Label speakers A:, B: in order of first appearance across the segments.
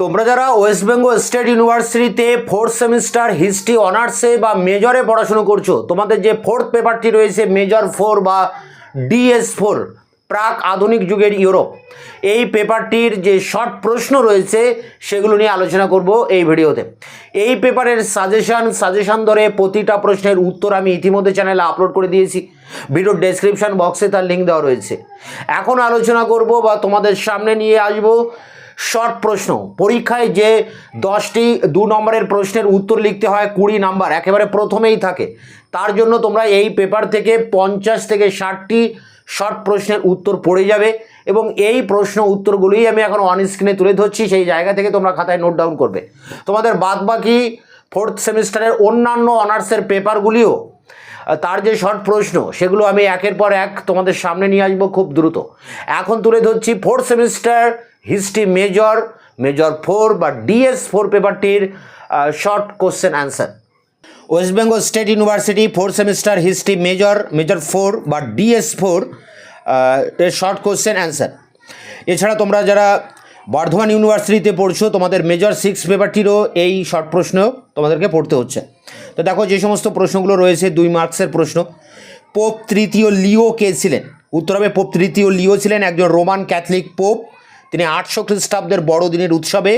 A: তোমরা যারা West Bengal state ইউনিভার্সিটিতে ফোর্থ সেমিস্টার হিস্ট্রি অনার্সে বা মেজরে পড়াশুনো করছো, তোমাদের যে ফোর্থ পেপারটি রয়েছে মেজর 4 বা DS4 প্রাক আধুনিক যুগের ইউরোপ, এই পেপারটির যে শর্ট প্রশ্ন রয়েছে সেগুলো নিয়ে আলোচনা করব এই ভিডিওতে। এই পেপারের সাজেশন ধরে প্রতিটা প্রশ্নের উত্তর আমি ইতিমধ্যে চ্যানেলে আপলোড করে দিয়েছি, ভিডিওর ডেসক্রিপশন বক্সে তার লিঙ্ক দেওয়া রয়েছে। এখন আলোচনা করব বা তোমাদের সামনে নিয়ে আসবো শর্ট প্রশ্ন। পরীক্ষায় যে 10টি 2 নম্বরের প্রশ্নের উত্তর লিখতে হয় 20 নাম্বার একেবারে প্রথমেই থাকে, তার জন্য তোমরা এই পেপার থেকে 50 থেকে 60টি শর্ট প্রশ্নের উত্তর পড়ে যাবে এবং এই প্রশ্ন উত্তরগুলোই আমি এখন অন স্ক্রিনে তুলে ধরছি, সেই জায়গা থেকে তোমরা খাতায় নোট ডাউন করবে। তোমাদের বাদবাকি ফোর্থ সেমিস্টারের অন্যান্য অনার্সের পেপারগুলিও তার যে শর্ট প্রশ্ন সেগুলো আমি একের পর এক তোমাদের সামনে নিয়ে আসবো খুব দ্রুত। এখন তুলে ধরছি ফোর্থ সেমিস্টার হিস্ট্রি মেজর 4 বা DS4 পেপারটির short question answer. West Bengal State University fourth semester history major 4 বা DS4 এর শর্ট কোশ্চেন অ্যান্সার। এছাড়া তোমরা যারা বর্ধমান ইউনিভার্সিটিতে পড়ছো, তোমাদের মেজর 6 পেপারটিরও এই শর্ট প্রশ্ন তোমাদেরকে পড়তে হচ্ছে। তো দেখো যে সমস্ত প্রশ্নগুলো রয়েছে 2 মার্কসের প্রশ্ন। পোপ তৃতীয় লিও কে ছিলেন? উত্তর হবে পোপ তৃতীয় লিও ছিলেন একজন রোমান ক্যাথলিক পোপ। তিনি 800 খ্রিস্টাব্দের বড়দিনের উৎসবে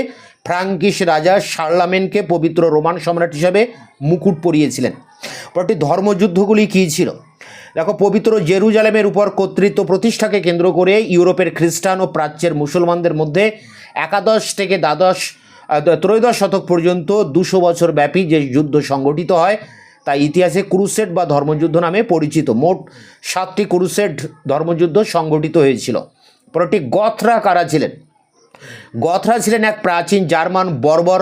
A: ফ্রাঙ্কিশ রাজা শার্লামেনকে পবিত্র রোমান সম্রাট হিসাবে মুকুট পরিয়েছিলেন। পরটি ধর্মযুদ্ধগুলি কী ছিল? দেখো, পবিত্র জেরুজালেমের উপর কর্তৃত্ব প্রতিষ্ঠাকে কেন্দ্র করে ইউরোপের খ্রিস্টান ও প্রাচ্যের মুসলমানদের মধ্যে একাদশ থেকে ত্রয়োদশ শতক পর্যন্ত 200 বছর ব্যাপী যে যুদ্ধ সংগঠিত হয় তা ইতিহাসে ক্রুসেড বা ধর্মযুদ্ধ নামে পরিচিত। মোট 7টি ক্রুসেড ধর্মযুদ্ধ সংগঠিত হয়েছিল। পরটি গথরা কারা ছিলেন? গথরা ছিলেন এক প্রাচীন জার্মান বর্বর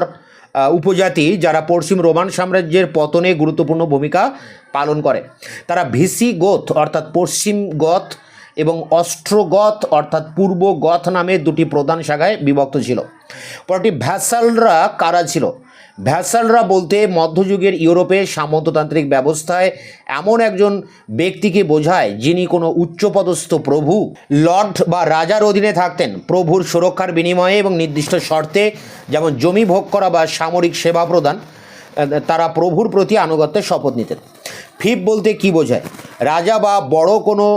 A: উপজাতি যারা পশ্চিম রোমান সাম্রাজ্যের পতনে গুরুত্বপূর্ণ ভূমিকা পালন করে। তারা ভিসিগোথ অর্থাৎ পশ্চিম গথ এবং অস্ট্রোগথ অর্থাৎ পূর্ব গথ নামে 2টি প্রধান শাখায় বিভক্ত ছিল। পরটি ভ্যাসালরা কারা ছিল? ভ্যাসালরা বলতে মধ্যযুগের ইউরোপে সামন্ততান্ত্রিক ব্যবস্থায় এমন একজন ব্যক্তিকে বোঝায় যিনি কোনো উচ্চপদস্থ প্রভু, লর্ড বা রাজার অধীনে থাকতেন। প্রভুর সুরক্ষার বিনিময়ে এবং নির্দিষ্ট শর্তে, যেমন জমি ভোগ করা বা সামরিক সেবা প্রদান, তারা প্রভুর প্রতি আনুগত্যের শপথ নিতেন। ফিপ বলতে কি বোঝায়? রাজা বা বড় কোনো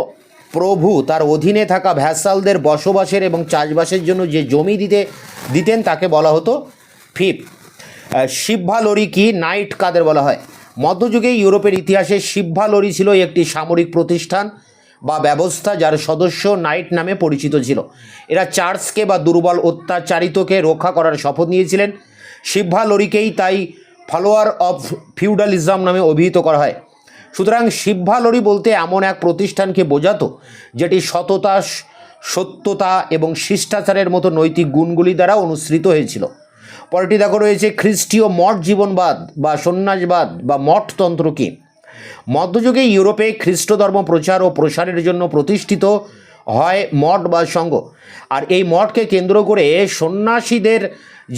A: প্রভু তার অধীনে থাকা ভ্যাসালদের বসবাসের এবং চাষবাসের জন্য যে জমি দিতেন তাকে বলা হতো ফিপ। শিবভালরি কি? নাইট কাদের বলা হয়? মধ্যযুগে ইউরোপের ইতিহাসে শিবভালরি ছিল একটি সামরিক প্রতিষ্ঠান বা ব্যবস্থা যার সদস্য নাইট নামে পরিচিত ছিল। এরা চার্চকে বা দুর্বল অত্যাচারিতকে রক্ষা করার শপথ নিয়েছিলেন। শিবভালরিকেই তাই ফলোয়ার অফ ফিউডালিজম নামে অভিহিত করা হয়। সুতরাং শিবভালরি বলতে এমন এক প্রতিষ্ঠানকে বোঝাতো যেটি সত্যতা এবং শিষ্টাচারের মতো নৈতিক গুণগুলি দ্বারা অনুসৃত হয়েছিল। পরেরটি দেখো রয়েছে খ্রিস্টীয় মঠ জীবনবাদ বা সন্ন্যাসবাদ বা মঠতন্ত্র কি? মধ্যযুগে ইউরোপে খ্রিস্ট ধর্ম প্রচার ও প্রসারের জন্য প্রতিষ্ঠিত হয় মঠ বা সংঘ, আর এই মঠকে কেন্দ্র করে সন্ন্যাসীদের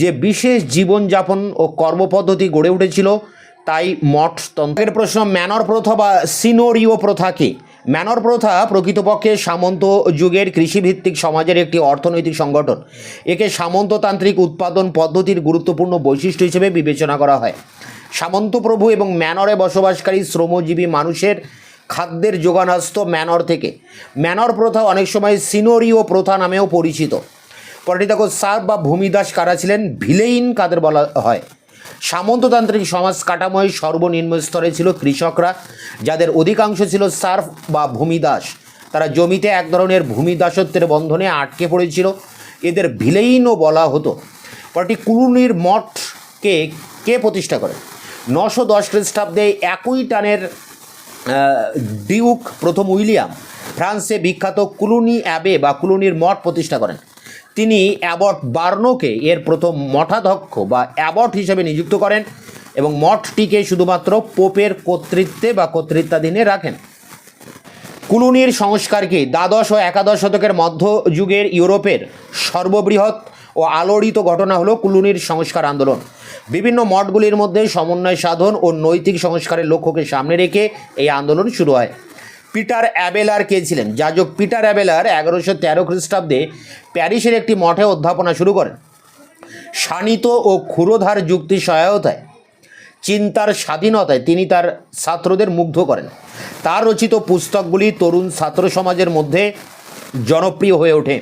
A: যে বিশেষ জীবনযাপন ও কর্মপদ্ধতি গড়ে উঠেছিল তাই মঠতন্ত্রের প্রশ্ন। ম্যানর প্রথা বা সিনোরিও প্রথা কি? ম্যানর প্রথা প্রকৃতপক্ষে সামন্ত যুগের কৃষিভিত্তিক সমাজের একটি অর্থনৈতিক সংগঠন। একে সামন্ততান্ত্রিক উৎপাদন পদ্ধতির গুরুত্বপূর্ণ বৈশিষ্ট্য হিসেবে বিবেচনা করা হয়। সামন্তপ্রভু এবং ম্যানরে বসবাসকারী শ্রমজীবী মানুষের খাদ্যের যোগান আসত ম্যানর থেকে। ম্যানর প্রথা অনেক সময় সিনোরিও প্রথা নামেও পরিচিত। পরেরটি দেখো, সার্ভ বা ভূমিদাস কারা ছিলেন? ভিলেইন কাদের বলা হয়? সামন্ততান্ত্রিক সমাজ কাঠামোয় সর্বনিম্ন স্তরে ছিল কৃষকরা, যাদের অধিকাংশ ছিল সার্ভ বা ভূমিদাস। তারা জমিতে এক ধরনের ভূমিদাসত্বের বন্ধনে আটকে পড়েছিল, এদের ভিলেইনও বলা হতো। পরটি কুলুনির মঠকে কে প্রতিষ্ঠা করে? 910 খ্রিস্টাব্দে একইটানের ডিউক প্রথম উইলিয়াম ফ্রান্সে বিখ্যাত কুলুনি অ্যাবে বা কুলুনির মঠ প্রতিষ্ঠা করেন। তিনি অ্যাবট বার্নোকে এর প্রথম মঠাধ্যক্ষ বা অ্যাবট হিসেবে নিযুক্ত করেন এবং মঠটিকে শুধুমাত্র পোপের কর্তৃত্বে বা কর্তৃত্বাধীনে রাখেন। কুলুনির সংস্কারকে দ্বাদশ ও একাদশ শতকের মধ্যযুগের ইউরোপের সর্ববৃহৎ ও আলোড়িত ঘটনা হলো কুলুনির সংস্কার আন্দোলন। বিভিন্ন মঠগুলির মধ্যে সমন্বয় সাধন ও নৈতিক সংস্কারের লক্ষ্যকে সামনে রেখে এই আন্দোলন শুরু হয়। পিটার অ্যাবেলার কে ছিলেন? যাজক পিটার অ্যাবেলার 1113 খ্রিস্টাব্দে প্যারিসের একটি মঠে অধ্যাপনা শুরু করেন। শানিত ও ক্ষুরোধার যুক্তি সহায়তায় চিন্তার স্বাধীনতায় তিনি তার ছাত্রদের মুগ্ধ করেন। তার রচিত পুস্তকগুলি তরুণ ছাত্র সমাজের মধ্যে জনপ্রিয় হয়ে ওঠে।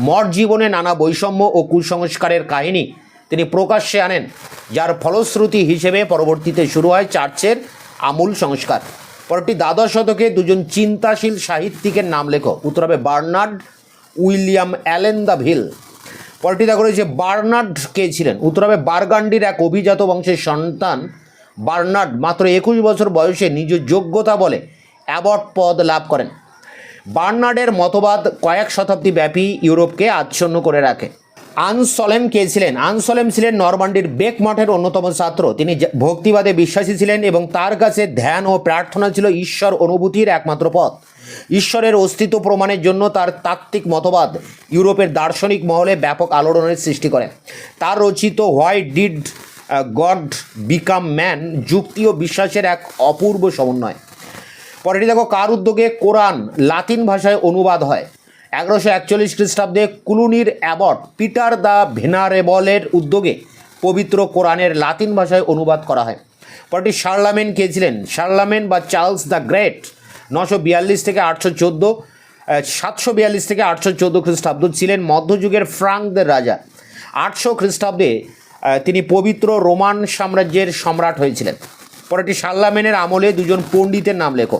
A: মঠ জীবনে নানা বৈষম্য ও কুসংস্কারের কাহিনী তিনি প্রকাশ্যে আনেন, যার ফলশ্রুতি হিসেবে পরবর্তীতে শুরু হয় চার্চের আমূল সংস্কার। পরটি দ্বাদশ শতকে দুজন চিন্তাশীল সাহিত্যিকের নাম লেখো। উত্তর হবে বার্নার্ড উইলিয়াম অ্যালেন দ্য ভিল। পরটি দেখো রয়েছে বার্নার্ড কে ছিলেন। উত্তর হবে বার্গান্ডির এক অভিজাত বংশের সন্তান বার্নার্ড মাত্র 21 বছর বয়সে নিজ যোগ্যতা বলে অ্যাবট পদ লাভ করেন। বার্নার্ডের মতবাদ কয়েক শতাব্দী ব্যাপী ইউরোপকে আচ্ছন্ন করে রাখে। আনসলেম কে ছিলেন? আনসলেম ছিলেন নরমান্ডির বেক মঠের অন্যতম ছাত্র। তিনি ভক্তিবাদে বিশ্বাসী ছিলেন এবং তার কাছে ধ্যান ও প্রার্থনা ছিল ঈশ্বর অনুভূতির একমাত্র পথ। ঈশ্বরের অস্তিত্ব প্রমাণের জন্য তার তাত্ত্বিক মতবাদ ইউরোপের দার্শনিক মহলে ব্যাপক আলোড়নের সৃষ্টি করে। তার রচিত why did god become man যুক্তি ও বিশ্বাসের এক অপূর্ব সমন্বয়। পরেটি দেখো কার উদ্যোগে কোরআন লাতিন ভাষায় অনুবাদ হয়? 1141 খ্রিস্টাব্দে কুলুনির অ্যাবট পিটার দ্য ভেনারেবলের উদ্যোগে পবিত্র কোরআনের লাতিন ভাষায় অনুবাদ করা হয়। পরটি শার্লামেন কে ছিলেন? শার্লামেন বা চার্লস দ্য গ্রেট 942 থেকে 814 742 থেকে 814 খ্রিস্টাব্দ ছিলেন মধ্যযুগের ফ্রাঙ্কদের রাজা। 800 খ্রিস্টাব্দে তিনি পবিত্র রোমান সাম্রাজ্যের সম্রাট হয়েছিলেন। পরটি শার্লামেনের আমলে দুজন পণ্ডিতের নাম লেখো।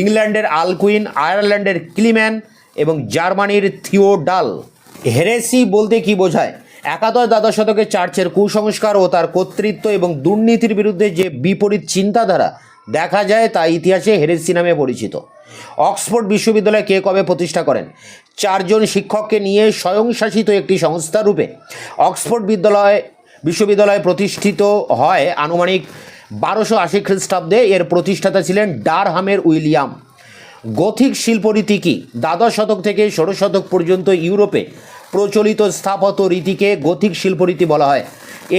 A: ইংল্যান্ডের আলকুইন, আয়ারল্যান্ডের ক্লিম্যান এবং জার্মানির থিওডাল। হেরেসি বলতে কি বোঝায়? একাদশ দ্বাদশ শতকে চার্চের কুসংস্কার ও তার কর্তৃত্ব এবং দুর্নীতির বিরুদ্ধে যে বিপরীত চিন্তাধারা দেখা যায় তা ইতিহাসে হেরেসি নামে পরিচিত। অক্সফোর্ড বিশ্ববিদ্যালয় কে কবে প্রতিষ্ঠা করেন? 4 জন শিক্ষককে নিয়ে স্বয়ংশাসিত একটি সংস্থা রূপে অক্সফোর্ড বিশ্ববিদ্যালয় প্রতিষ্ঠিত হয় আনুমানিক 1280 খ্রিস্টাব্দে। এর প্রতিষ্ঠাতা ছিলেন ডারহামের উইলিয়াম। গথিক শিল্পরীতি কি? দ্বাদশ শতক থেকে 16 শতক পর্যন্ত ইউরোপে প্রচলিত স্থাপত্য রীতিকে গথিক শিল্পরীতি বলা হয়।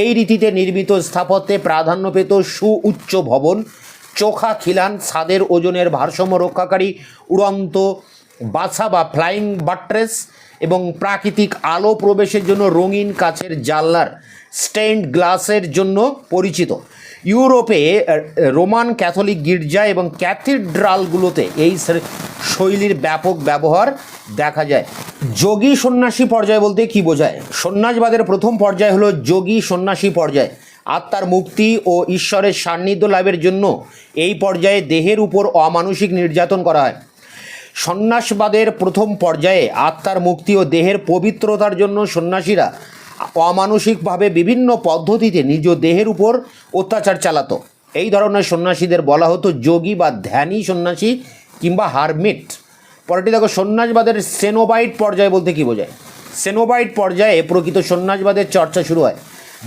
A: এই রীতিতে নির্মিত স্থাপত্যে প্রাধান্য পেত সুউচ্চ ভবন, চোখা খিলান, ছাদের ওজনের ভারসাম্য রক্ষাকারী উড়ন্ত বাছা বা ফ্লাইং বাট্রেস এবং প্রাকৃতিক আলো প্রবেশের জন্য রঙিন কাচের জানলার স্টেইনড গ্লাসের জন্য পরিচিত। ইউরোপে রোমান ক্যাথলিক গির্জা এবং ক্যাথিড্রালগুলোতে এই শৈলীর ব্যাপক ব্যবহার দেখা যায়। যোগী সন্ন্যাসী পর্যায় বলতে কি বোঝায়? সন্ন্যাসবাদের প্রথম পর্যায় হলো যোগী সন্ন্যাসী পর্যায়। আত্মার মুক্তি ও ঈশ্বরের সান্নিধ্য লাভের জন্য এই পর্যায়ে দেহের উপর অমানুষিক নির্যাতন করা হয়। সন্ন্যাসবাদের প্রথম পর্যায়ে আত্মার মুক্তি ও দেহের পবিত্রতার জন্য সন্ন্যাসীরা অমানসিকভাবে বিভিন্ন পদ্ধতিতে নিজ দেহের উপর অত্যাচার চালাতো। এই ধরনের সন্ন্যাসীদের বলা হতো যোগী বা ধ্যানী সন্ন্যাসী কিংবা হারমিট। পরেরটি দেখো সন্ন্যাসবাদের সেনোবাইট পর্যায় বলতে কি বোঝায়? সেনোবাইট পর্যায়ে প্রকৃত সন্ন্যাসবাদের চর্চা শুরু হয়।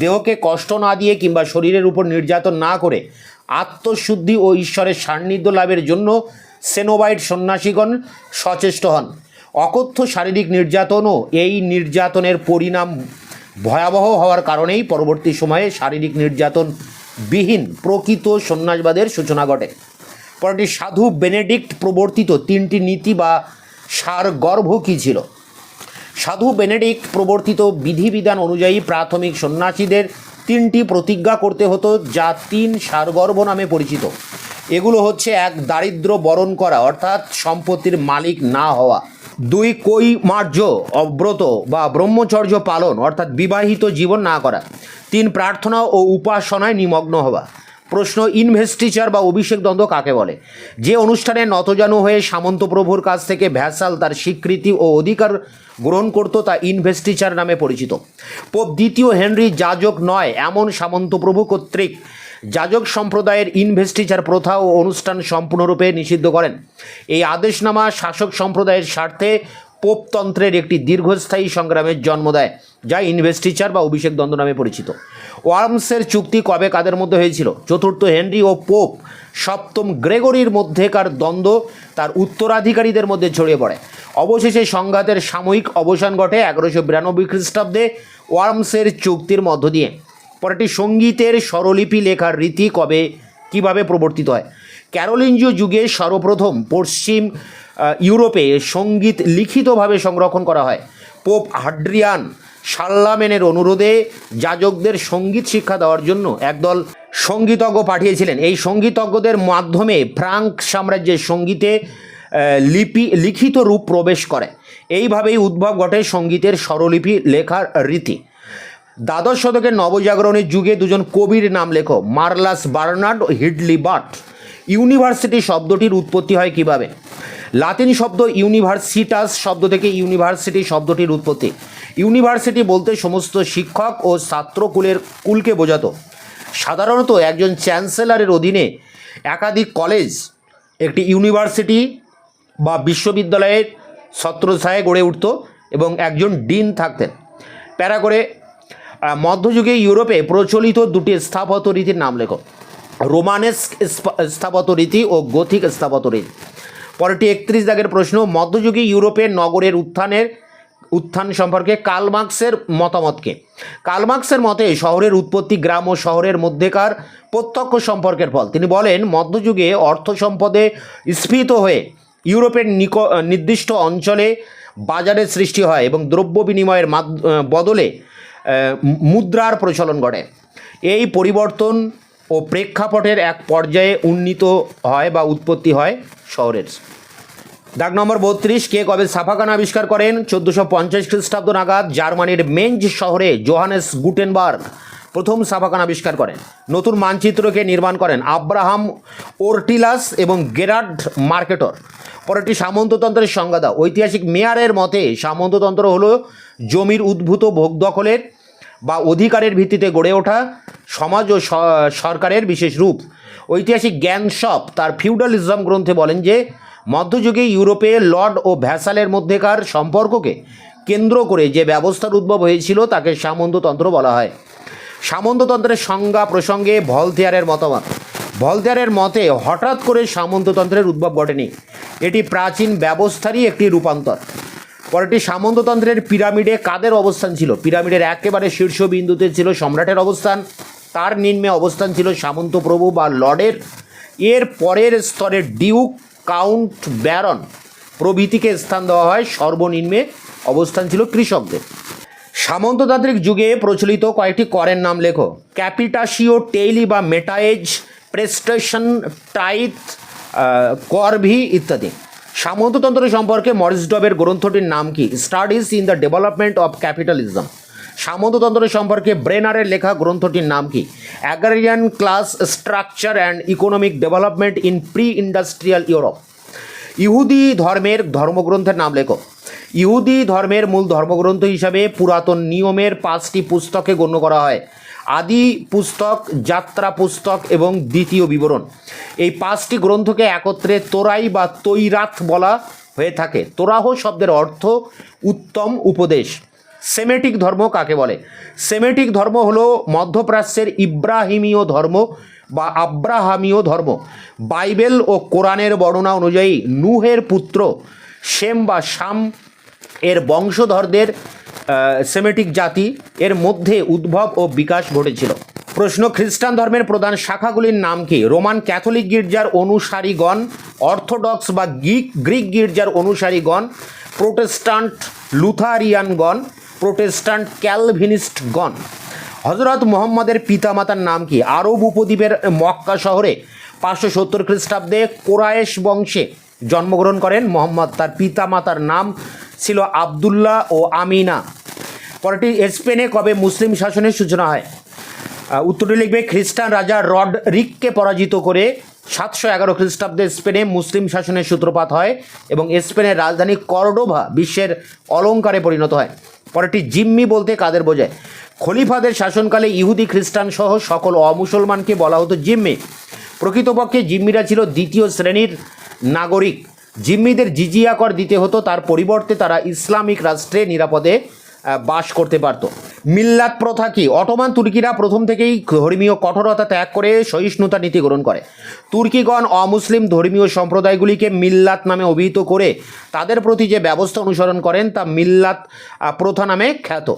A: দেহকে কষ্ট না দিয়ে কিংবা শরীরের উপর নির্যাতন না করে আত্মশুদ্ধি ও ঈশ্বরের সান্নিধ্য লাভের জন্য সেনোবাইট সন্ন্যাসীগণ সচেষ্ট হন। অকথ্য শারীরিক নির্যাতনও এই নির্যাতনের পরিণাম ভয়াবহ হওয়ার কারণেই পরবর্তী সময়ে শারীরিক নির্যাতন বিহীন প্রকৃত সন্ন্যাসবাদের সূচনা ঘটে। পরটি সাধু বেনেডিক্ট প্রবর্তিত 3টি নীতি বা সারগর্ভ কী ছিল? সাধু বেনেডিক্ট প্রবর্তিত বিধিবিধান অনুযায়ী প্রাথমিক সন্ন্যাসীদের 3টি প্রতিজ্ঞা করতে হতো, যা 3 সারগর্ভ নামে পরিচিত। এগুলো হচ্ছে: 1 দারিদ্র বরণ করা অর্থাৎ সম্পত্তির মালিক না হওয়া। 2 কৈমার্য অব্রত বা ব্রহ্মচর্য পালন অর্থাৎ বিবাহিত জীবন না করা। 3 প্রার্থনা ও উপাসনায় নিমগ্ন হওয়া। প্রশ্ন: ইনভেস্টিচার বা অভিষেক দ্বন্দ্ব কাকে বলে? যে অনুষ্ঠানে নতজানু হয়ে সামন্ত প্রভুর কাছ থেকে ভ্যাসাল তার স্বীকৃতি ও অধিকার গ্রহণ করত তা ইনভেস্টিচার নামে পরিচিত। পোপ 2 হেনরি যাজক নয় এমন সামন্ত প্রভু কর্তৃক যাজক সম্প্রদায়ের ইনভেস্টিচার প্রথা ও অনুষ্ঠান সম্পূর্ণরূপে নিষিদ্ধ করেন। এই আদেশনামা শাসক সম্প্রদায়ের স্বার্থে পোপতন্ত্রের একটি দীর্ঘস্থায়ী সংগ্রামের জন্ম দেয়, যা ইনভেস্টিচার বা অভিষেক দ্বন্দ্ব নামে পরিচিত। ওয়ার্মসের চুক্তি কবে কাদের মধ্যে হয়েছিল? 4 হেনরি ও পোপ 7 গ্রেগরির মধ্যেকার দ্বন্দ্ব তার উত্তরাধিকারীদের মধ্যে ছড়িয়ে পড়ে। অবশেষে সংঘাতের সাময়িক অবসান ঘটে 1192 খ্রিস্টাব্দে ওয়ার্মসের চুক্তির মধ্য দিয়ে। পরেরটি সঙ্গীতের স্বরলিপি লেখার রীতি কিভাবে প্রবর্তিত হয়? ক্যারোলিঞ্জীয় যুগে সর্বপ্রথম পশ্চিম ইউরোপে সঙ্গীত লিখিতভাবে সংরক্ষণ করা হয়। পোপ হাড্রিয়ান শার্লামেনের অনুরোধে যাজকদের সঙ্গীত শিক্ষা দেওয়ার জন্য একদল সঙ্গীতজ্ঞ পাঠিয়েছিলেন। এই সঙ্গীতজ্ঞদের মাধ্যমে ফ্রাঙ্ক সাম্রাজ্যের সঙ্গীতে লিখিত রূপ প্রবেশ করে। এইভাবেই উদ্ভব ঘটে সঙ্গীতের স্বরলিপি লেখার রীতি। দ্বাদশ শতকের নবজাগরণের যুগে দুজন কবির নাম লেখো, মার্লাস বার্নার্ড ও হিডলি বাট। ইউনিভার্সিটি শব্দটির উৎপত্তি হয় কিভাবে? লাতিন শব্দ ইউনিভার্সিটাস শব্দ থেকে ইউনিভার্সিটি শব্দটির উৎপত্তি। ইউনিভার্সিটি বলতে সমস্ত শিক্ষক ও ছাত্রকুলকে বোঝাতো। সাধারণত একজন চ্যান্সেলরের অধীনে একাধিক কলেজ একটি ইউনিভার্সিটি বা বিশ্ববিদ্যালয়ের ছত্রছায়ায় গড়ে উঠত এবং একজন ডিন থাকতেন। প্যারা করে মধ্যযুগে ইউরোপে প্রচলিত দুটি স্থাপত্য রীতির নাম লেখো, রোমানেস্ক স্থাপত্য রীতি ও গথিক স্থাপত্য রীতি। পরেরটি 31 দাগের প্রশ্ন, মধ্যযুগে ইউরোপের নগরের উত্থান সম্পর্কে কার্ল মার্ক্সের মতামতকে। কার্ল মার্ক্সের মতে শহরের উৎপত্তি গ্রাম ও শহরের মধ্যেকার প্রত্যক্ষ সম্পর্কের ফল। তিনি বলেন, মধ্যযুগে অর্থ সম্পদে স্ফীত হয়ে ইউরোপের নির্দিষ্ট অঞ্চলে বাজারের সৃষ্টি হয় এবং দ্রব্য বিনিময়ের বদলে মুদ্রার প্রচলন ঘটে। এই পরিবর্তন ও প্রেক্ষাপটের এক পর্যায়ে উন্নীত হয় বা উৎপত্তি হয় শহরের। দাগ নম্বর 32, কে কবে ছাপাখানা আবিষ্কার করেন? 1450 খ্রিস্টাব্দ নাগাদ জার্মানির মেঞ্জ শহরে জোহানেস গুটেনবার্গ প্রথম ছাপাখানা আবিষ্কার করেন। নতুন মানচিত্রকে নির্মাণ করেন আব্রাহাম ওরটিলাস এবং গেরার্ড মার্কেটর। পরেরটি সামন্ততন্ত্রের সংজ্ঞা দাও। ঐতিহাসিক মেয়ারের মতে সামন্ততন্ত্র হলো জমির উদ্ভূত ভোগ দখলের বা অধিকারের ভিত্তিতে গড়ে ওঠা সমাজ ও সরকারের বিশেষ রূপ। ঐতিহাসিক জ্ঞানশপ তার ফিউডালিজম গ্রন্থে বলেন যে মধ্যযুগে ইউরোপে লর্ড ও ভ্যাসালের মধ্যেকার সম্পর্ককে কেন্দ্র করে যে ব্যবস্থার উদ্ভব হয়েছিল তাকে সামন্ততন্ত্র বলা হয়। সামন্ততন্ত্রের সংজ্ঞা প্রসঙ্গে ভলতেয়ারের মতামত। ভলতেয়ারের মতে হঠাৎ করে সামন্ততন্ত্রের উদ্ভব ঘটেনি, এটি প্রাচীন ব্যবস্থারই একটি রূপান্তর। পরেরটি সামন্ততন্ত্রের পিরামিডে কাদের অবস্থান ছিল? পিরামিডের একেবারে শীর্ষবিন্দুতে ছিল সম্রাটের অবস্থান, তার নিম্নে অবস্থান ছিল সামন্ত প্রভু বা লর্ডের, এর পরের স্তরে ডিউক, কাউন্ট, ব্যারন প্রভৃতিকে স্থান দেওয়া হয়, সর্বনিম্নে অবস্থান ছিল কৃষকদের। সামন্ততান্ত্রিক যুগে প্রচলিত কয়েকটি করের নাম লেখো। ক্যাপিটাসিও, টেইলি বা মেটায়েজ, প্রেস্টেশন, টাইথ, করভি ইত্যাদি। সামন্ততন্ত্র সম্পর্কে মরিস ডবের গ্রন্থটির নাম কি? Studies in the development of capitalism. সামন্ততন্ত্র সম্পর্কে ব্রেনারের লেখা গ্রন্থটির নাম কি? Agrarian class structure and economic development in pre industrial Europe. ইহুদি ধর্মের ধর্মগ্রন্থের নাম লেখো। ইহুদি ধর্মের মূল ধর্মগ্রন্থ হিসাবে পুরাতন নিয়মের 5টি পুস্তকে গণ্য করা হয়। আদি পুস্তক, যাত্রা পুস্তক এবং দ্বিতীয় বিবরণ। এই 5টি গ্রন্থকে একত্রে তোরাই বা তৈরাত বলা হয়ে থাকে। তোরাহ শব্দের অর্থ উত্তম উপদেশ। সেমেটিক ধর্ম কাকে বলে? সেমেটিক ধর্ম হলো মধ্যপ্রাচ্যের ইব্রাহিমীয় ধর্ম বা আব্রাহামীয় ধর্ম। বাইবেল ও কোরআনের বর্ণনা অনুযায়ী নূহের পুত্র শেম বা শাম এর বংশধরদের সেমেটিক জাতি এর মধ্যে উদ্ভব ও বিকাশ ঘটেছিল। প্রশ্ন, খ্রিস্টান ধর্মের প্রধান শাখাগুলির নাম কি? রোমান ক্যাথলিক গির্জার অনুসারীগণ, অর্থোডক্স বা গ্রিক গির্জার অনুসারীগণ, প্রোটেস্ট্যান্ট লুথারিয়ানগণ, প্রোটেস্ট্যান্ট ক্যালভিনিস্টগণ। হজরত মুহাম্মদের পিতামাতার নাম কি? আরব উপদ্বীপের মক্কা শহরে 570 খ্রিস্টাব্দে কোরায়েশ বংশে জন্মগ্রহণ করেন মুহাম্মদ। তার পিতামাতার নাম ছিল আবদুল্লাহ ও আমিনা। পরেরটি, স্পেনে কবে মুসলিম শাসনের সূচনা হয়? উত্তরটি লিখবে, খ্রিস্টান রাজা রডরিককে পরাজিত করে 711 খ্রিস্টাব্দে স্পেনে মুসলিম শাসনের সূত্রপাত হয় এবং স্পেনের রাজধানী কর্ডোভা বিশ্বের অলঙ্কারে পরিণত হয়। পরেরটি, জিম্মি বলতে কাদের বোঝায়? খলিফাদের শাসনকালে ইহুদি খ্রিস্টান সহ সকল অমুসলমানকে বলা হতো জিম্মি। প্রকৃতপক্ষে জিম্মিরা ছিল দ্বিতীয় শ্রেণীর নাগরিক। জিম্মিদের জিজিয়া কর দিতে হতো, তার পরিবর্তে তারা ইসলামিক রাষ্ট্রে নিরাপদে বাস করতে পারত। মিল্লাত প্রথা কি? অটোমান তুর্কিরা প্রথম থেকেই ধর্মীয় কঠোরতা ত্যাগ করে সহিষ্ণুতা নীতি গ্রহণ করে। তুর্কিগণ অমুসলিম ধর্মীয় সম্প্রদায়গুলিকে মিল্লাত নামে অভিহিত করে তাদের প্রতি যে ব্যবস্থা অনুসরণ করেন তা মিল্লাত প্রথা নামে খ্যাত।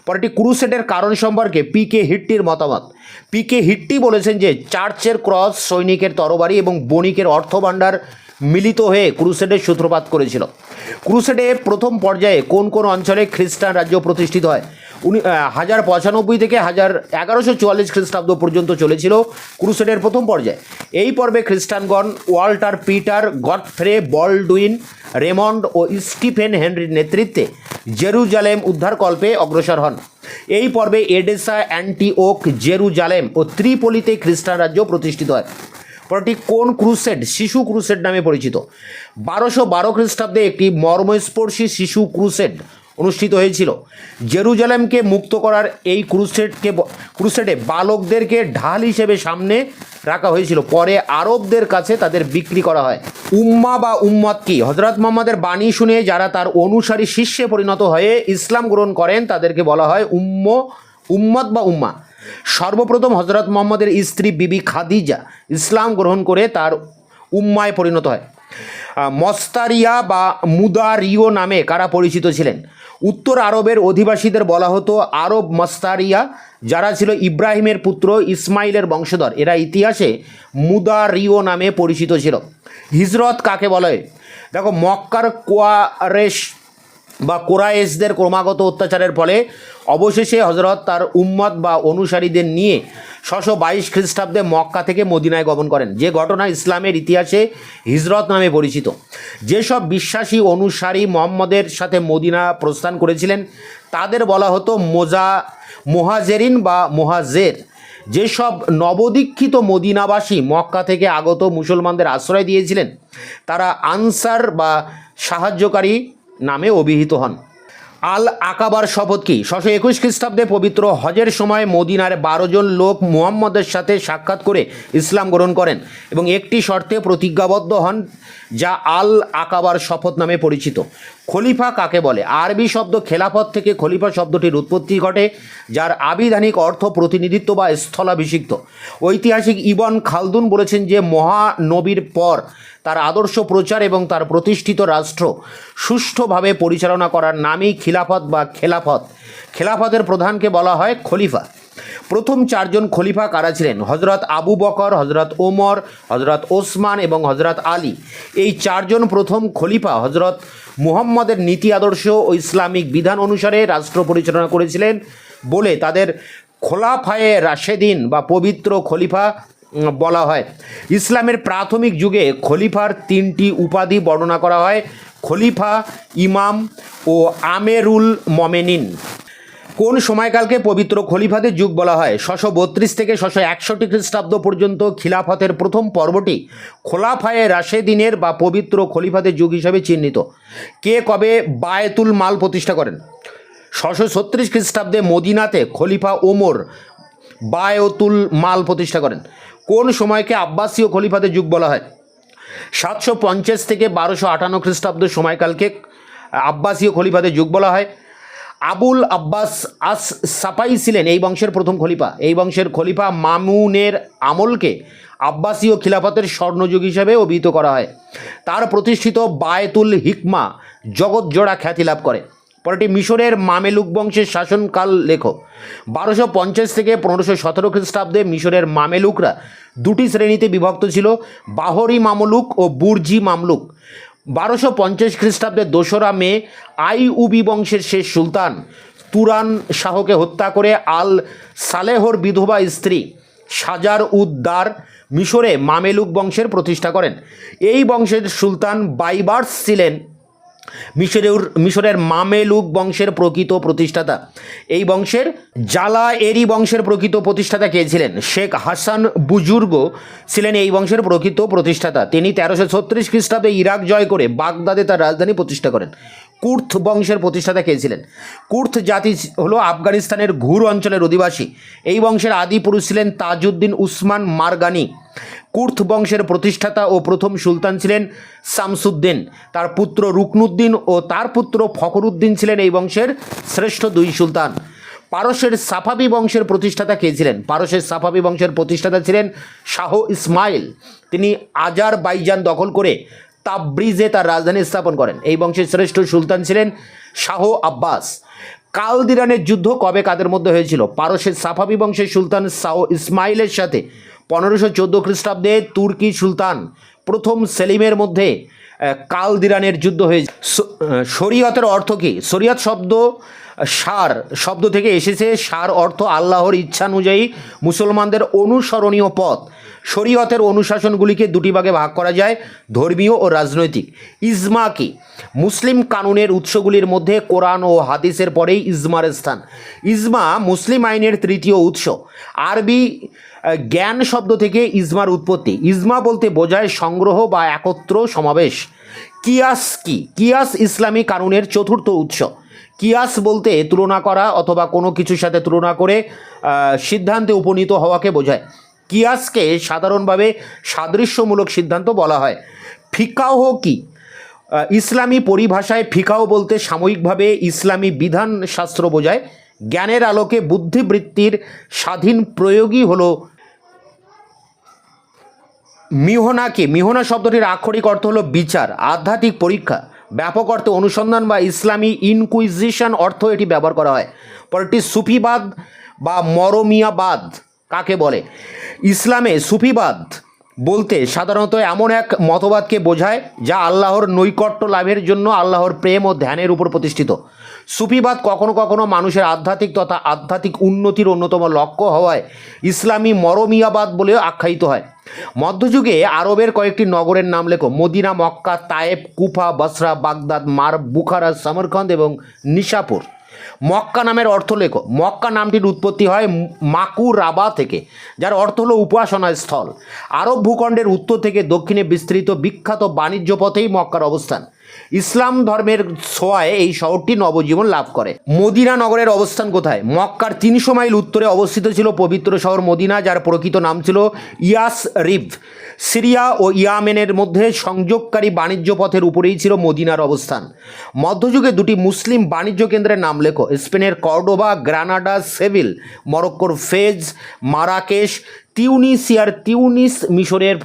A: পরেরটি, ক্রুসেডের কারণ সম্পর্কে পি.কে হিট্টির মতামত। পি.কে হিট্টি বলেছেন যে চার্চের ক্রস, সৈনিকের তরবারি এবং বণিকের অর্থভাণ্ডার মিলিত হয়ে ক্রুসেডের সূত্রপাত করেছিল। ক্রুসেডে প্রথম পর্যায়ে কোন কোন অঞ্চলে খ্রিস্টান রাজ্য প্রতিষ্ঠিত হয়? 1095 থেকে 1144 খ্রিস্টাব্দ পর্যন্ত চলেছিল ক্রুসেডের প্রথম পর্যায়ে। এই পর্বে খ্রিস্টানগণ ওয়াল্টার পিটার, গডফ্রে বলডুইন, রেমন্ড ও স্টিফেন হেনরির নেতৃত্বে জেরুজালেম উদ্ধারকল্পে অগ্রসর হন। এই পর্বে এডেসা, অ্যান্টিওক, জেরুজালেম ও ত্রিপোলিতে খ্রিস্টান রাজ্য প্রতিষ্ঠিত হয়। পরটি কোন ক্রুসেড? শিশু ক্রুসেড নামে পরিচিত। 1212 খ্রিস্টাব্দে একটি মর্মস্পর্শী শিশু ক্রুসেড অনুষ্ঠিত হয়েছিল। জেরুজালেমকে মুক্ত করার এই ক্রুসেডে বালকদেরকে ঢাল হিসেবে সামনে রাখা হয়েছিল, পরে আরবদের কাছে তাদের বিক্রি করা হয়। উম্মা বা উম্মত কি? হজরত মোহাম্মদের বাণী শুনে যারা তার অনুসারী শিষ্যে পরিণত হয়ে ইসলাম গ্রহণ করেন তাদেরকে বলা হয় উম্মত বা উম্মা। সর্বপ্রথম হজরত মোহাম্মদের স্ত্রী বিবি খাদিজা ইসলাম গ্রহণ করে তার উম্মায় পরিণত হয়। মস্তারিয়া বা মুদারিও নামে কারা পরিচিত ছিলেন? উত্তর আরবের অধিবাসীদের বলা হতো আরব মস্তারিয়া, যারা ছিল ইব্রাহিমের পুত্র ইসমাইলের বংশধর। এরা ইতিহাসে মুদারিও নামে পরিচিত ছিল। হিজরত কাকে বলে? দেখো, মক্কার কোরাইশদের ক্রমাগত অত্যাচারের ফলে অবশেষে হজরত তার উম্মত বা অনুসারীদের নিয়ে 622 খ্রিস্টাব্দে মক্কা থেকে মদিনায় গমন করেন, যে ঘটনা ইসলামের ইতিহাসে হিজরত নামে পরিচিত। যেসব বিশ্বাসী অনুসারী মোহাম্মদের সাথে মদিনা প্রস্থান করেছিলেন তাদের বলা হতো মুহাজেরিন বা মুহাজের। যেসব নবদীক্ষিত মদিনাবাসী মক্কা থেকে আগত মুসলমানদের আশ্রয় দিয়েছিলেন তারা আনসার বা সাহায্যকারী নামে অভিহিত হন। আল আকাবার শপথ কি? 621 খ্রিস্টাব্দে পবিত্র হজের সময় মদিনার 12 জন লোক মুহাম্মদের সাথে সাক্ষাৎ করে ইসলাম গ্রহণ করেন এবং একটি শর্তে প্রতিজ্ঞাবদ্ধ হন, যা আল আকাবার শপথ নামে পরিচিত। খলিফা কাকে বলে? আরবি শব্দ খেলাফত থেকে খলিফা শব্দটির উৎপত্তি ঘটে, যার আবিধানিক অর্থ প্রতিনিধিত্ব বা স্থলাভিষিক্ত। ঐতিহাসিক ইবন খালদুন বলেছেন যে মহানবীর পর তার আদর্শ প্রচার এবং তার প্রতিষ্ঠিত রাষ্ট্র সুষ্ঠুভাবে পরিচালনা করার নামই খিলাফত বা খেলাফত। খেলাফতের প্রধানকে বলা হয় খলিফা। প্রথম 4 জন খলিফা কারা ছিলেন? হজরত আবু বকর, হজরত ওমর, হজরত ওসমান এবং হজরত আলী। এই 4 জন প্রথম খলিফা হজরত মুহাম্মদের নীতি আদর্শ ও ইসলামিক বিধান অনুসারে রাষ্ট্র পরিচালনা করেছিলেন বলে তাদের খোলাফায়ে রাশেদিন বা পবিত্র খলিফা বলা হয়। ইসলামের প্রাথমিক যুগে খলিফার 3টি উপাধি বর্ণনা করা হয়: খলিফা, ইমাম ও আমেরুল মমেনিন। কোন সময়কালকে পবিত্র খলিফাদের যুগ বলা হয়? 632 থেকে 661 খ্রিস্টাব্দ পর্যন্ত খিলাফতের প্রথম পর্বটি খোলাফায়ে রাশেদিনের বা পবিত্র খলিফাদের যুগ হিসাবে চিহ্নিত। কে কবে বায়তুল মাল প্রতিষ্ঠা করেন? 636 খ্রিস্টাব্দে মদিনাতে খলিফা ওমর বায়তুল মাল প্রতিষ্ঠা করেন। কোন সময়কে আব্বাসীয় খলিফাদের যুগ বলা হয়? 750 থেকে 1258 খ্রিস্টাব্দ সময়কালকে আব্বাসীয় খলিফাদের যুগ বলা হয়। আবুল আব্বাস আস সাপাই ছিলেন এই বংশের প্রথম খলিফা। এই বংশের খলিফা মামুনের আমলকে আব্বাসীয় খিলাফতের স্বর্ণযুগ হিসেবে অভিহিত করা হয়। তার প্রতিষ্ঠিত বায়তুল হিকমা জগৎজোড়া খ্যাতি লাভ করে। পরটি মিশরের মামেলুক বংশের শাসনকাল লেখো। 1250 থেকে 1517 খ্রিস্টাব্দে মিশরের মামেলুকরা 2টি শ্রেণীতে বিভক্ত ছিল: বাহরি মামলুক ও বুর্জি মামলুক। 1250 খ্রিস্টাব্দে 2রা মে আইউবি বংশের শেষ সুলতান তুরান শাহকে হত্যা করে আল সালেহর বিধবা স্ত্রী সাজার উদ্দার মিশরে মামেলুক বংশের প্রতিষ্ঠা করেন। এই বংশের সুলতান বাইবার্স ছিলেন মিশরের মামেলুক বংশের প্রকৃত প্রতিষ্ঠাতা। এই বংশের জালায়েরি বংশের প্রকৃত প্রতিষ্ঠাতা কে ছিলেন? শেখ হাসান বুজুর্গ ছিলেন এই বংশের প্রকৃত প্রতিষ্ঠাতা। তিনি 1336 খ্রিস্টাব্দে ইরাক জয় করে বাগদাদে তার রাজধানী প্রতিষ্ঠা করেন। কুর্থ বংশের প্রতিষ্ঠাতা কে ছিলেন? কুর্থ জাতি হলো আফগানিস্তানের ঘুর অঞ্চলের অধিবাসী। এই বংশের আদি পুরুষ ছিলেন তাজউদ্দিন উসমান মারগানি। কুর্থ বংশের প্রতিষ্ঠাতা ও প্রথম সুলতান ছিলেন শামসুদ্দিন। তার পুত্র রুকনুদ্দিন ও তার পুত্র ফখরুদ্দিন ছিলেন এই বংশের শ্রেষ্ঠ 2 সুলতান। পারস্যের সাফাবি বংশের প্রতিষ্ঠাতা কে ছিলেন? পারস্যের সাফাবি বংশের প্রতিষ্ঠাতা ছিলেন শাহ ইসমাইল। তিনি আজারবাইজান দখল করে তাবরিজে তার রাজধানী স্থাপন করেন। এই বংশের শ্রেষ্ঠ সুলতান ছিলেন শাহ আব্বাস। কালদিরানের যুদ্ধ কবে কাদের মধ্যে হয়েছিল? পারস্যের সাফাবি বংশের সুলতান শাহ ইসমাইলের সাথে 1514 খ্রিস্টাব্দে তুর্কি সুলতান প্রথম সেলিমের মধ্যে কালদিরানের যুদ্ধ হয়েছে। শরীয়তের অর্থ কী? শরীয়ত শব্দ সার শব্দ থেকে এসেছে। সার অর্থ আল্লাহর ইচ্ছানুযায়ী মুসলমানদের অনুসরণীয় পথ। শরীয়তের অনুশাসনগুলিকে দুটি ভাগে ভাগ করা যায়, ধর্মীয় ও রাজনৈতিক। ইজমা কি? মুসলিম কানুনের উৎসগুলির মধ্যে কোরআন ও হাদিসের পরেই ইজমার স্থান। ইজমা মুসলিম আইনের তৃতীয় উৎস। আরবি জ্ঞান শব্দ থেকে ইজমার উৎপত্তি। ইজমা বলতে বোঝায় সংগ্রহ বা একত্র সমাবেশ। কিয়াস কি? কিয়াস ইসলামী কানুনের চতুর্থ উৎস। কিয়াস বলতে তুলনা করা অথবা কোনো কিছুর সাথে তুলনা করে সিদ্ধান্তে উপনীত হওয়াকে বোঝায়। কিয়াসকে সাধারণভাবে সাদৃশ্যমূলক সিদ্ধান্ত বলা হয়। ফিকাহ কি? ইসলামী পরিভাষায় ফিকাহ বলতে সাময়িকভাবে ইসলামী বিধান শাস্ত্র বোঝায়। জ্ঞানের আলোকে বুদ্ধিবৃত্তির স্বাধীন প্রয়োগই হলো মিহনা কি? মিহনা শব্দটির আক্ষরিক অর্থ হলো বিচার, আধ্যাত্মিক পরীক্ষা। ব্যাপক অর্থে অনুসন্ধান বা ইসলামী ইনকুইজিশন অর্থ এটি ব্যবহার করা হয়। পরটি সুফিবাদ বা মরমিয়াবাদ কাকে বলে? ইসলামে সুফিবাদ বলতে সাধারণত এমন এক মতবাদকে বোঝায় যা আল্লাহর নৈকট্য লাভের জন্য আল্লাহর প্রেম ও ধ্যানের উপর প্রতিষ্ঠিত। সুফিবাদ কখনো কখনো মানুষের আধ্যাত্মিক তথা আধ্যাত্মিক উন্নতির অন্যতম লক্ষ্য হওয়ায় ইসলামী মরমিয়াবাদ বলেও আখ্যায়িত হয়। মধ্যযুগে আরবের কয়েকটি নগরের নাম লেখো। মদিনা, মক্কা, তায়েব, কুফা, বসরা, বাগদাদ, মার, বুখারা, সমরকন্দ এবং নিশাপুর। মক্কা নামের অর্থ লেখো। মক্কা নামটির উৎপত্তি হয় মাকুরাবা থেকে, যার অর্থ হলো উপাসনা স্থল। আরব ভূখণ্ডের উত্তর থেকে দক্ষিণে বিস্তৃত বিখ্যাত বাণিজ্য পথেই মক্কার অবস্থান। ইসলাম ধর্মের ছোঁয়ায় এই শহরটি নবজীবন লাভ করে। মদিনা নগরের অবস্থান কোথায়? মক্কার 300 মাইল উত্তরে অবস্থিত ছিল পবিত্র শহর মদিনা, যার প্রকৃত নাম ছিল ইয়াসরিব। সিরিয়া ও ইয়ামেনের মধ্যে সংযোগকারী বাণিজ্য পথের উপরেই ছিল মদিনার অবস্থান। মধ্যযুগে দুটি মুসলিম বাণিজ্য কেন্দ্রের নাম লেখো। স্পেনের কর্ডোবা, গ্রানাডা, সেভিল, মরক্কোর ফেজ, মারাকেশ, তিউনিসিয়ার তিউনিস, মিশরের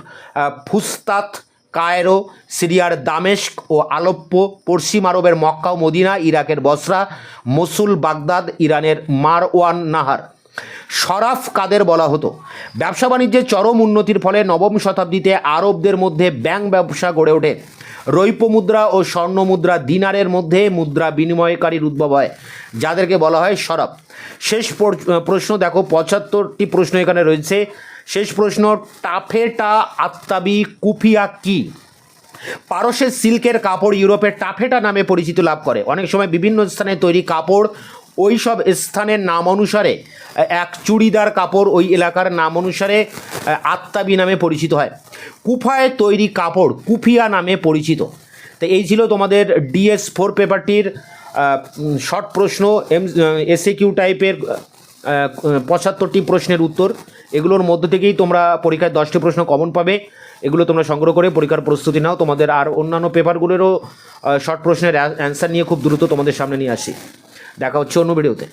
A: ফুস্তাত, কায়রো, সিরিয়ার দামেস্ক ও আলেপ্পো, পশ্চিম আরবের মক্কা ও মদিনা, ইরাকের বসরা, মসুল, বাগদাদ, ইরানের মারওয়ান নাহার। শরাফ কাদের বলা হতো? ব্যবসা বাণিজ্যের চরম উন্নতির ফলে নবম শতাব্দীতে আরবদের মধ্যে ব্যাংক ব্যবসা গড়ে ওঠে। রৌপ্য মুদ্রা ও স্বর্ণ মুদ্রা দিনারের মধ্যে মুদ্রা বিনিময়কারীর উদ্ভব হয়, যাদেরকে বলা হয় শরাফ। শেষ প্রশ্ন দেখো, 75টি প্রশ্ন এখানে রয়েছে। শেষ প্রশ্ন, টাফেটা আত্তাবি কুফিয়া কি? পারস্যের সিল্কের কাপড় ইউরোপের টাফেটা নামে পরিচিতি লাভ করে। অনেক সময় বিভিন্ন স্থানে তৈরি কাপড় ওই সব স্থানের নাম অনুসারে, এক চুড়িদার কাপড় ওই এলাকার নাম অনুসারে আত্তাবি নামে পরিচিত হয়। কুফায় তৈরি কাপড় কুফিয়া নামে পরিচিত। তো এই ছিল তোমাদের DS4 পেপারটির শর্ট প্রশ্ন, SAQ টাইপের 75টি প্রশ্নের উত্তর। এগুলোর মধ্য থেকেই তোমরা পরীক্ষায় 10টি প্রশ্ন কমন পাবে। এগুলো তোমরা সংগ্রহ করে পরীক্ষার প্রস্তুতি নাও। তোমাদের আর অন্যান্য পেপারগুলোরও শর্ট প্রশ্নের অ্যান্সার নিয়ে খুব দ্রুত তোমাদের সামনে নিয়ে আসি। দেখা হচ্ছে অন্য ভিডিওতে।